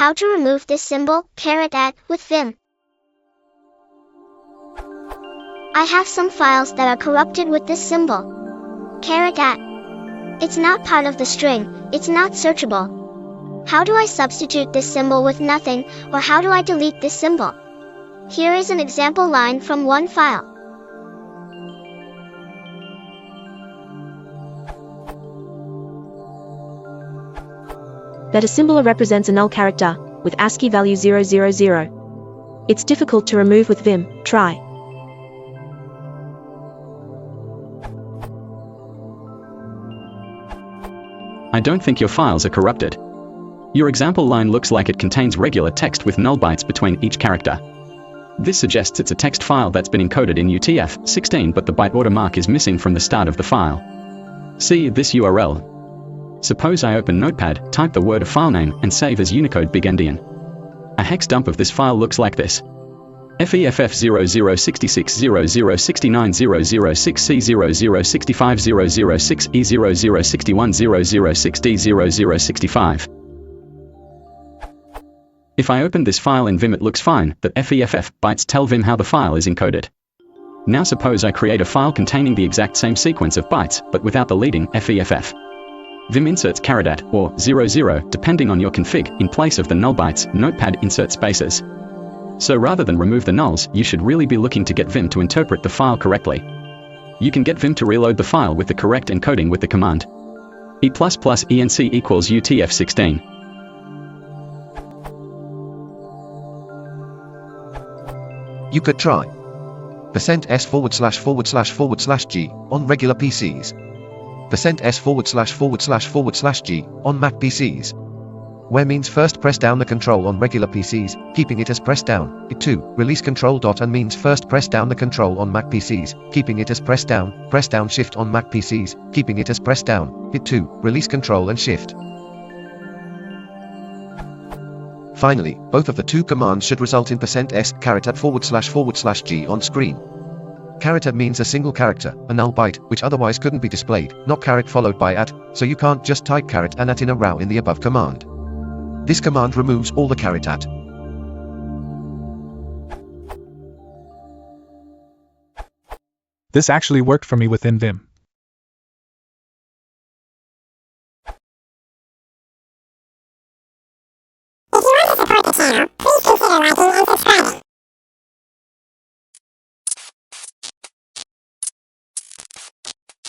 How to remove this symbol, @, with vim. I have some files that are corrupted with this symbol, @. It's not part of the string, it's not searchable. How do I substitute this symbol with nothing, or how do I delete this symbol? Here is an example line from one file. That a symbol represents a null character, with ASCII value 000. It's difficult to remove with vim, try. I don't think your files are corrupted. Your example line looks like it contains regular text with null bytes between each character. This suggests it's a text file that's been encoded in UTF-16, but the byte order mark is missing from the start of the file. See this URL. Suppose I open Notepad, type the word of file name, and save as Unicode big endian. A hex dump of this file looks like this. FEFF0066000690066E006E0610060D0065. If I open this file in vim, it looks fine. The FEFF bytes tell vim how the file is encoded. Now suppose I create a file containing the exact same sequence of bytes, but without the leading FEFF. Vim inserts @ or 00, depending on your config, in place of the null bytes. Notepad inserts spaces. So rather than remove the nulls, you should really be looking to get vim to interpret the file correctly. You can get vim to reload the file with the correct encoding with the command E++ENC equals UTF-16. You could try %s////g on regular PCs. %s////g on Mac PCs. Where means first press down the control on regular PCs, keeping it as pressed down. It 2. Release control dot and means first press down the control on Mac PCs, keeping it as press down shift on Mac PCs, keeping it as pressed down. It 2. Release control and shift. Finally, both of the two commands should result in %s///g on screen. Character means a single character, a null byte, which otherwise couldn't be displayed, not caret followed by @, so you can't just type caret and @ in a row in the above command. This command removes all the caret @. This actually worked for me within vim. If you want to support the channel, please consider liking and